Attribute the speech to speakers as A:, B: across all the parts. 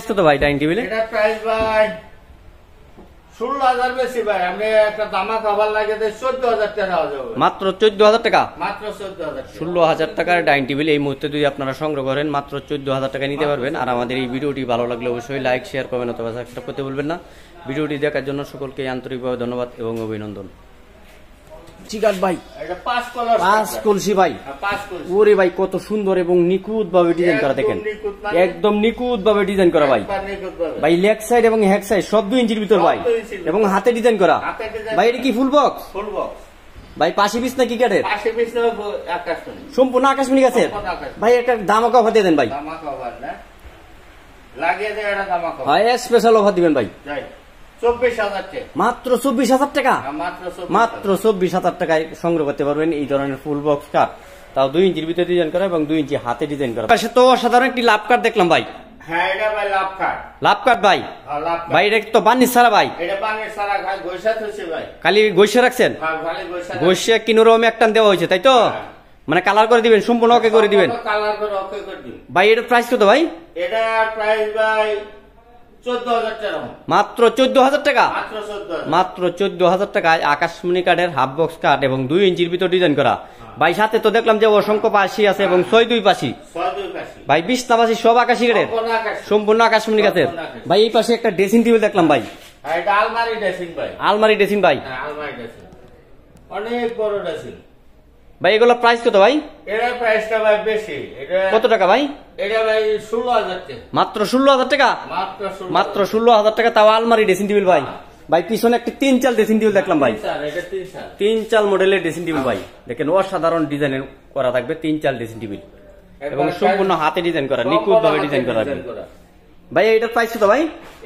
A: কত ভাই ডাইনিং টেবিলে?
B: এটা প্রাইস ভাই 16,000 বেশি ভাই, আমি একটা দামা খাবার লাগে 14,000 টাকা হবে।
A: মাত্র 14,000 টাকা?
B: মাত্র 14,000।
A: 16,000 টাকার ডাইনিং টেবিল এই মুহূর্তে যদি আপনারা সংগ্রহ করেন মাত্র 14,000 টাকা নিতে পারবেন। আর আমাদের এই ভিডিওটি ভালো লাগলে অবশ্যই লাইক, শেয়ার, কমেন্ট অথবা সাবস্ক্রাইব করতে ভুলবেন না। ভিডিওটি দেখার জন্য সকলকে আন্তরিকভাবে ধন্যবাদ এবং অভিনন্দন। চিকাট ভাই,
B: এটা 5 কলার,
A: 5 কলসি ভাই।
B: 5 কলসি।
A: ওরে ভাই কত সুন্দর এবং নিখুঁত ভাবে ডিজাইন করা, দেখেন একদম নিখুঁত ভাবে ডিজাইন করা ভাই। ভাই লেগ সাইড এবং হ্যাক সাইড সব 2 ইঞ্চির ভিতর ভাই, এবং হাতে ডিজাইন করা ভাই। এটা কি ফুল বক্স?
B: ফুল বক্স
A: ভাই। পাশি পিস না কি কাঠের?
B: পাশে পিস না আকাশমণি,
A: সম্পূর্ণ আকাশমণি গাছের ভাই। একটা দামাকা অফার দিয়ে দেন ভাই।
B: দামাকা অফার না লাগিয়ে দেয়, এটা দামাকা
A: ভাই স্পেশাল অফার দিবেন ভাই।
B: 24,000 টাকা।
A: মাত্র 24,000 টাকা?
B: মাত্র
A: 24,000 টাকায় সংগ্রহ করতে পারবেন এই ধরনের ফুল বক্স কাঠ, তাও 2 ইঞ্চির ভিতরে ডিজাইন করা এবং 2 ইঞ্চি হাতে ডিজাইন করা। পাশে তো অসাধারণ একটি লাভ কাঠ দেখলাম ভাই।
B: হ্যাঁ, এটা ভাই লাভ কাঠ।
A: লাভ কাঠ ভাই। ভাই এটা তো বানিশ ছাড়া ভাই?
B: এটা বানিশ ছাড়া ভাই, গৈসাত হইছে ভাই।
A: খালি গৈসা রাখছেন?
B: হ্যাঁ, খালি গৈসা।
A: গৈসা কিনোরম একটান দেওয়া হয়েছে তাই তো? মানে কালার করে দিবেন, সম্পূর্ণ ওকে করে দিবেন?
B: কালার করে ওকে করে দিবেন
A: ভাই। এটার প্রাইস কত ভাই?
B: এটা প্রাইস ভাই 14,000 টাকা।
A: মাত্র 14,000 টাকা?
B: মাত্র 14,000।
A: মাত্র 14,000 টাকায় আকাশমণি কাঠের হাফ বক্স কাঠ এবং 2 ইঞ্চির ভিতর ডিজাইন করা ভাই। সাথে তো দেখলাম যে অসংখ্য পাশি আছে এবং 6-2 পাশি ভাই। 20 না পাশি সব আকাশি কাঠের, সম্পূর্ণ আকাশমণি কাঠের ভাই। এই পাশে একটা ড্রেসিং টেবিল দেখলাম ভাই।
B: এটা আলমারি ড্রেসিং ভাই।
A: আলমারি ড্রেসিং ভাই।
B: আলমারি ড্রেসিং অনেক বড় ড্রেসিং
A: ভাই। এগুলো প্রাইস কত ভাই?
B: এটার প্রাইসটা ভাই বেশি। এটা
A: কত টাকা ভাই?
B: এটা ভাই 16,000 টাকা।
A: মাত্র 16,000 টাকা? মাত্র 16,000 টাকা, তাও আলমারি ড্রেসিং টেবিল ভাই। ভাই পিছনে একটা 3 চাল ড্রেসিং টেবিল দেখলাম ভাই। 3 চাল মডেলের ড্রেসিং টেবিল ভাই। দেখেন অসাধারণ ডিজাইনের করা থাকবে 3 চাল ড্রেসিং টেবিল এবং সম্পূর্ণ হাতে ডিজাইন করা, নিখুঁত ভাবে ডিজাইন করা ভাই। এটার প্রাইস কত ভাই?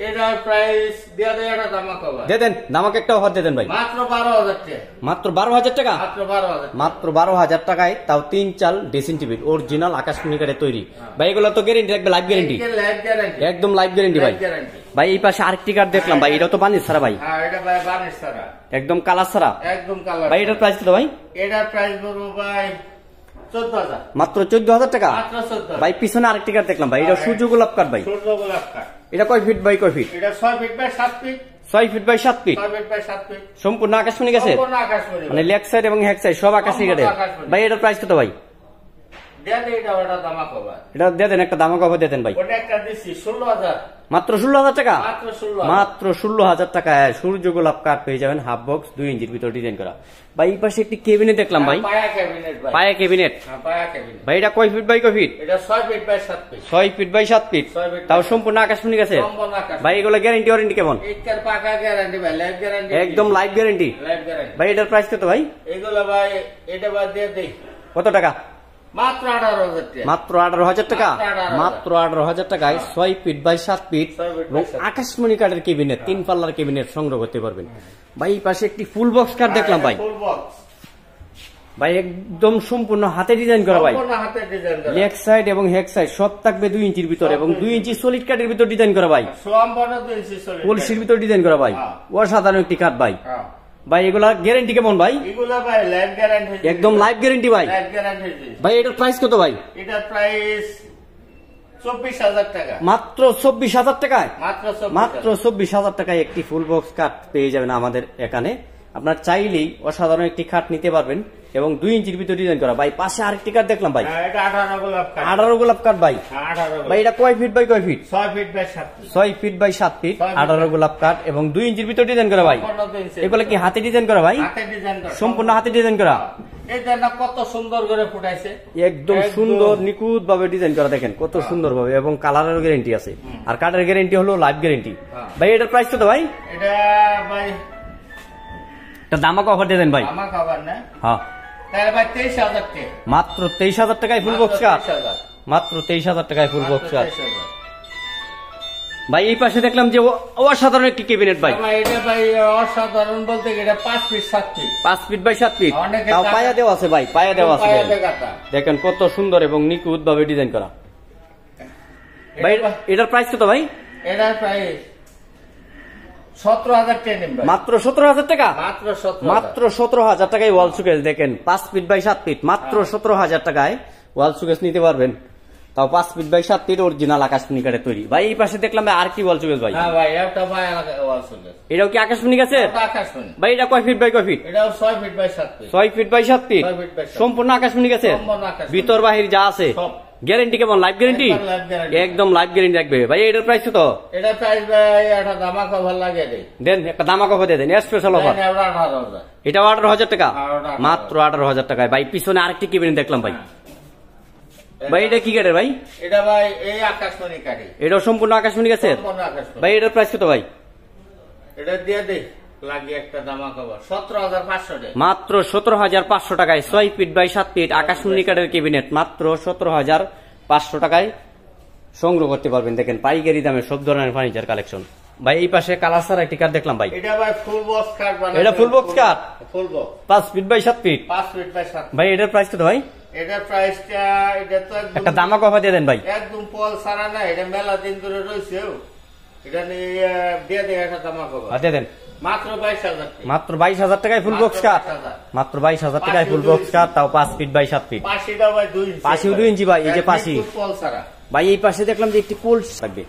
B: এটার প্রাইস দিয়ে দেন, এটা দামাকা ভাই।
A: দিয়ে দেন, দামাকা একটা অফার দিয়ে দেন ভাই।
B: মাত্র 12,000 টাকা।
A: মাত্র 12,000 টাকা?
B: মাত্র 12,000।
A: মাত্র 12,000 টাকায়, তাও 3 চাল ড্রেসিং টেবিল অরিজিনাল আকাশমণি কাঠের তৈরি ভাই। এগুলো তো গ্যারান্টি রাখবে, লাইফ গ্যারান্টি। একদম লাইফ গ্যারান্টি ভাই। ভাই এই পাশে আরেকটি কাঠ দেখলাম ভাই, এটা তো বানিশ ছাড়া ভাই?
B: হ্যাঁ, এটা ভাই বানিশ ছাড়া,
A: একদম কালার ছাড়া।
B: একদম কালার
A: ভাই। এটার প্রাইস কত ভাই?
B: এটার প্রাইস বলবো ভাই 14,000।
A: মাত্র 14,000 টাকা?
B: মাত্র 14,000
A: ভাই। পিছনে আরেকটি কাঠ দেখলাম ভাই, এটা সূর্য গোলাপ কাঠ ভাই।
B: সূর্য গোলাপ কাঠ।
A: এটা কয় ফিট বাই কয় ফিট?
B: এটা 6 feet by 7 feet.
A: 6 feet by 7 feet.
B: 6 feet by 7 feet.
A: সম্পূর্ণ আকাশমণি গাছের,
B: সম্পূর্ণ আকাশমণি
A: মানে লেগ সাইড এবং হ্যাক সাইড সব আকাশি কাঠের ভাই। এটার প্রাইস কত ভাই? এটা দিয়ে দেন, একটা দামা কভার দিয়ে দেন ভাই। মাত্র 16,000 টাকা? মাত্র 16,000 টাকায় সূর্য গোলাপ কাঠ পেয়ে যাবেন, হাফ বক্স 2 ইঞ্চির ভিতর ডিজাইন করা ভাই। এই পাশে একটি কেবিনেট দেখলাম ভাই, পায়া কেবিনেট ভাই। এটা কয় ফিট বাই কয় feet?
B: 6 feet by 7 feet.
A: 6 feet by 7 feet, তাও সম্পূর্ণ আকাশমণি গাছের ভাই। এগুলো গ্যারান্টি ওয়ারেন্টি কেমন? একদম লাইফ গ্যারান্টি ভাই। এটার প্রাইস কত ভাই?
B: এগুলো ভাই এটা বাদ দিয়ে দেই।
A: কত টাকা?
B: মাত্র 18,000 টাকা।
A: মাত্র 18,000 টাকা? মাত্র 18,000 টাকায় 6 ফিট বাই 7 ফিট এবং আকাশমণি কাঠের কেবিনেট, 3 পাল্লার কেবিনেট সংগ্রহ করতে পারবেন ভাই। এই পাশে একটি ফুল বক্স কাঠ দেখলাম ভাই। ভাই একদম সম্পূর্ণ হাতে ডিজাইন করা ভাই। লেগ সাইড এবং হ্যাক সাইড সব থাকবে 2 ইঞ্চির ভিতর এবং 2 ইঞ্চি সলিড কাঠের ভিতর ডিজাইন করা ভাই। কলসির ভিতর ডিজাইন করা ভাই। অসাধারণ একটি কাঠ ভাই। ভাই এগুলা গ্যারান্টি কেমন ভাই?
B: এগুলা ভাই লাইফ গ্যারান্টি,
A: একদম লাইফ গ্যারান্টি ভাই।
B: লাইফ গ্যারান্টি
A: ভাই। এটার প্রাইস কত ভাই?
B: এটার প্রাইস 24,000 টাকা।
A: মাত্র 24,000 টাকায়?
B: মাত্র
A: 24,000 টাকায় একটি ফুল বক্স কাঠ পেয়ে যাবেন আমাদের এখানে। আপনার চাইলেই অসাধারণ একটি খাট নিতে পারবেন এবং 2 ইঞ্চির ভিতরে ডিজাইন করা ভাই। পাশে আরেকটি কাঠ দেখলাম ভাই,
B: এটা 18 গোলাপ কাঠ।
A: 18 গোলাপ কাঠ ভাই। ভাই এটা কয় ফিট বাই কয় feet?
B: 6 feet by 7 feet.
A: 6 feet by 7 feet, 18 গোলাপ কাঠ এবং 2 ইঞ্চির ভিতরে ডিজাইন করা ভাই। এগুলো কি হাতে ডিজাইন করা ভাই?
B: হাতে ডিজাইন করা,
A: সম্পূর্ণ হাতে ডিজাইন করা।
B: এই দেখেন কত সুন্দর করে ফুটাইছে,
A: একদম সুন্দর নিখুঁত ভাবে ডিজাইন করা, দেখেন কত সুন্দর ভাবে এবং কালারের গ্যারান্টি আছে আর কাঠের গ্যারান্টি হলো লাইফ গ্যারান্টি ভাই। এটার প্রাইস কত ভাই?
B: এটা ভাই
A: এটা দামাকা অফার দিয়ে দেন ভাই।
B: দামাকা অফার না?
A: হ্যাঁ
B: তাহলে ভাই 23,000 টাকা।
A: মাত্র 23,000 টাকায় ফুল বক্স কাঠ। মাত্র 23,000 টাকায় ফুল বক্স কাঠ ভাই। এই পাশে দেখলাম যে অসাধারণ একটি ক্যাবিনেট ভাই।
B: এটা ভাই অসাধারণ বলতে এটা 5 feet 7 feet.
A: 5 feet by 7 feet, তাও পায়া দেওয়া আছে ভাই, পায়া দেওয়া আছে। দেখেন কত সুন্দর এবং নিখুঁত ভাবে ডিজাইন করা ভাই। এটার প্রাইস কত ভাই?
B: এটার প্রাইস 17,000 টাকা।
A: মাত্র 17,000 টাকা?
B: মাত্র
A: 17,000 টাকায় ওয়াল সুকেস। দেখেন 5 ফিট বাই 7 ফিট, মাত্র 17,000 টাকায় ওয়াল সুকেস নিতে পারবেন, তাও 5 ফিট বাই 7 ফিট অরিজিনাল আকাশমণি কাঠের তৈরি। ভাই এই পাশে দেখলাম ভাই আর কি বল চুকেশ ভাই?
B: হ্যাঁ ভাই একটা ভাই ওয়াল চুকেশ।
A: এটাও কি আকাশমণি গাছের?
B: এটা আকাশমণি।
A: ভাই এটা কয় ফিট বাই কয় ফিট?
B: এটাও 6 feet by 7 feet.
A: 6 feet by 7 feet
B: 6 feet by 7
A: সম্পূর্ণ আকাশমণি গাছের।
B: সম্পূর্ণ আকাশমণি।
A: ভিতর বাহির যা আছে
B: সব।
A: গ্যারান্টি কেমন? Life guarantee?
B: একদম life guarantee।
A: একদম লাইফ গ্যারান্টি রাখবে। ভাই এটার প্রাইস কত?
B: এটা প্রাইস ভাই একটা দামা কভার লাগে দেই।
A: দেন একটা দামাক অফার দিয়ে দেন, স্পেশাল অফার।
B: এটা 18,000।
A: এটা 18,000 টাকা,
B: 18,000
A: মাত্র 18,000 টাকায়। ভাই পিছনে আরেকটি কেবিনেট দেখলাম ভাই। ভাই এটা কি কাঠের ভাই?
B: এটা ভাই এই আকাশমণি কাঠি।
A: এটাও সম্পূর্ণ আকাশমণি গাছের।
B: সম্পূর্ণ আকাশমণি।
A: ভাই এটার প্রাইস কত ভাই?
B: এটা দিয়ে দেই লাগে একটা দামা কভার 17,500 টাকা।
A: মাত্র 17,500 টাকায় 6 ফিট বাই 7 ফিট আকাশমণি কাঠের কেবিনেট মাত্র 17,500 টাকায় সংগ্রহ করতে পারবেন। দেখেন পাইকারি দামে সব ধরনের ফার্নিচার কালেকশন। ভাই এই পাশে কালার ছাড়া একটি কাঠ দেখলাম ভাই।
B: এটা ভাই ফুল বক্স কাঠ বানানো।
A: এটা ফুল বক্স কাঠ?
B: Full box
A: 5 feet by 7 feet.
B: 5 feet by 7।
A: ভাই এটার প্রাইস কত ভাই?
B: এটার প্রাইসটা এটা তো
A: একটা দামাক অফার দিয়ে দেন ভাই।
B: একদম পল সারা না, এটা মেলা দিন ধরে রয়েছে। এটা নিয়ে দিয়ে দেয় একটা দামা কভার।
A: দিয়ে দেন
B: মাত্র 22,000 টাকা।
A: মাত্র 22,000 টাকায় ফুল বক্স কাঠ। মাত্র 22,000 টাকায় ফুল বক্স কাঠ, তাও 5 ফিট বাই 7 ফিট।
B: পাশিটা ভাই 2 ইঞ্চি।
A: পাশিও 2 ইঞ্চি ভাই, এই যে পাশি।
B: পল সারা।
A: ভাই এই পাশে দেখলাম যে একটি পোল থাকবে।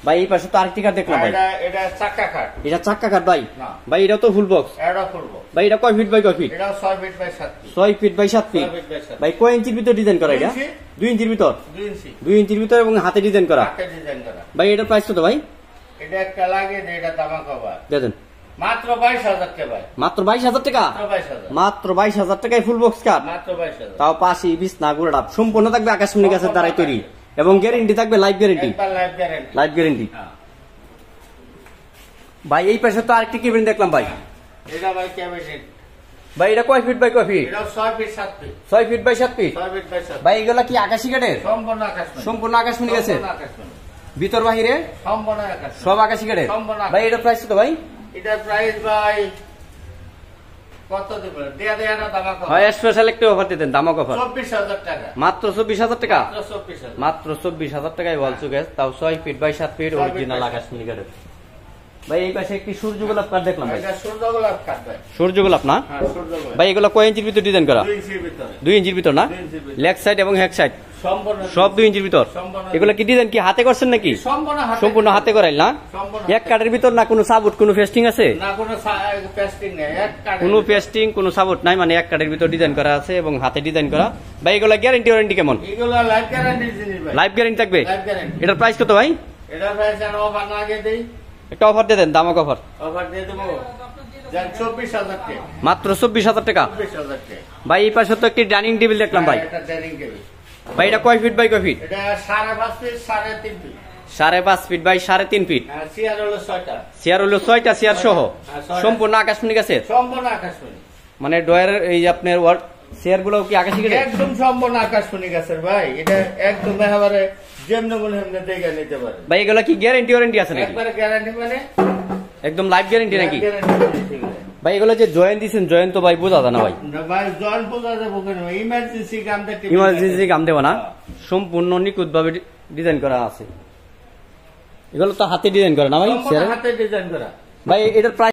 A: ভাই এই পাশে তো আরেকটি কাঠ দেখলাম ভাই।
B: এটা চাক্কা কাঠ।
A: এটা চাক্কা কাঠ ভাই।
B: না।
A: ভাই এটাও তো ফুল বক্স।
B: এটা ফুল বক্স।
A: ভাই এটা কয় ফিট বাই কয় ফিট?
B: এটা 6 feet by 7 feet.
A: 6 feet by 7 feet.
B: 6 feet by 7।
A: ভাই কয় ইঞ্চির ভিতর ডিজাইন করা এটা? 2 ইঞ্চির ভিতর।
B: 2 ইঞ্চি।
A: 2 ইঞ্চির ভিতর এবং হাতে ডিজাইন করা।
B: হাতে ডিজাইন করা।
A: ভাই এটার প্রাইস কত ভাই?
B: এটা একটা লাগে এটা দামা কভার।
A: দেন
B: মাত্র 22,000 টাকা ভাই।
A: মাত্র 22,000 টাকা।
B: মাত্র 22,000।
A: মাত্র 22,000 টাকায় ফুল বক্স কাঠ।
B: মাত্র 22,000।
A: তাও পাশি বিছনা গুড়া সম্পূর্ণ থাকবে আকাশমণি গাছের দ্বারাই তৈরি এবং গ্যারান্টি থাকবে লাইফ গ্যারান্টি।
B: একবার লাইফ গ্যারান্টি।
A: Life guarantee. ভাই এই পাশে তো আরেকটি কেবিন দেখলাম ভাই।
B: এটা ভাই ক্যাবিনেট।
A: ভাই এটা কয় ফিট বাই কয় ফিট?
B: এটা 6 feet 7 feet.
A: 6 feet by 7 feet.
B: 6 feet by 7।
A: ভাই এগুলা কি আকাশী কাঠের?
B: সম্পূর্ণ আকাশমণি।
A: সম্পূর্ণ আকাশমণি গাছের।
B: সম্পূর্ণ আকাশমণি।
A: ভিতর বাহিরে
B: সম্পূর্ণ আকাশমণি।
A: সব আকাশী কাঠের।
B: সম্পূর্ণ আকাশী।
A: ভাই এটার প্রাইস কত ভাই?
B: এটার প্রাইস ভাই কত দেব? দেয়া দেয়া না দামা কভার।
A: হয় স্পেশাল একটা অফার দিতেন, দামক অফার।
B: 24,000 টাকা।
A: মাত্র 24,000 টাকা।
B: মাত্র 24,000।
A: মাত্র 24,000 টাকায় বলছো গ্যাস, তাও 6 ফিট বাই 7 ফিট অরিজিনাল আকাশমণি কাঠের। ভাই এই পাশে একটি সূর্য গোলাপ কাঠ দেখলাম ভাই।
B: এটা সূর্যগোলাপ কাঠ ভাই।
A: সূর্য গোলাপ না?
B: হ্যাঁ সূর্যগোলাপ।
A: ভাই এগুলো কয় ইঞ্চির ভিতর ডিজাইন করা?
B: 2 ইঞ্চির ভিতরে।
A: 2 ইঞ্চির ভিতর না?
B: 2 ইঞ্চির ভিতরে।
A: লেগ সাইড এবং হেড সাইড
B: সম্পূর্ণ
A: সব 2 ইঞ্চির ভিতর।
B: সম্পূর্ণ।
A: এগুলো কি ডিজাইন কি হাতে করছেন নাকি?
B: সম্পূর্ণ হাতে।
A: সম্পূর্ণ হাতে করাইল না?
B: সম্পূর্ণ
A: এক কাঠের ভিতর না কোনো সাবুট কোনো পেস্টিং আছে?
B: না কোনো পেস্টিং নেই, এক কাঠ।
A: কোনো পেস্টিং কোনো সাবুট নাই, মানে এক কাঠের ভিতর ডিজাইন করা আছে এবং হাতে ডিজাইন করা। ভাই এগুলো গ্যারান্টি ওয়ারেন্টি কেমন?
B: এগুলো লাইফ গ্যারান্টি জিনিস ভাই।
A: লাইফ গ্যারান্টি থাকবে?
B: Life guarantee.
A: এটার প্রাইস কত ভাই?
B: এটা প্রাইস জানো অফার না আগে দেই।
A: একটা অফার দিয়ে দেন, দামক অফার।
B: অফার দিয়ে দেবো জান 24,000 টাকা।
A: মাত্র 24,000 টাকা।
B: 24,000 টাকা।
A: ভাই এই পাশে তো একটি ডাইনিং টেবিল দেখলাম ভাই।
B: এটা ডাইনিং টেবিল।
A: ভাই এটা কয় ফিট বাই কয় ফিট?
B: এটা 5.5 feet 3.5 feet.
A: 5.5 feet by 3.5 feet.
B: আর চেয়ার হলো 6টা।
A: চেয়ার হলো 6টা, চেয়ার সহ
B: ছয়টা।
A: সম্পূর্ণ আকাশমণি গাছের।
B: সম্পূর্ণ আকাশমণি।
A: মানে ডয়ারের এই যে আপনার ওয়ার্ড চেয়ার গুলো কি আকাশী কাঠের?
B: একদম সম্পূর্ণ আকাশমণি গাছের ভাই। এটা একদম একেবারে যেমন বলে হেমনে দেখে নিতে পারে।
A: ভাই এগুলো কি গ্যারান্টি ওয়ারেন্টি আছে নাকি?
B: একবারে গ্যারান্টি মানে
A: একদম লাইফ গ্যারান্টি নাকি?
B: গ্যারান্টি।
A: ভাই এগুলো যে জয়েন্ট দিচ্ছেন, জয়েন্ট তো ভাই বোঝা যায় না ভাই।
B: ভাই জয়েন্ট পূজা দেবো কেন? ইমার্জেন্সি কাম দেখতে।
A: ইমার্জেন্সি কাম দেবো না, সম্পূর্ণ নিখুঁত ভাবে ডিজাইন করা আছে। এগুলো তো হাতে ডিজাইন করা না ভাই?
B: হাতে ডিজাইন করা।
A: ভাই এটার প্রাইস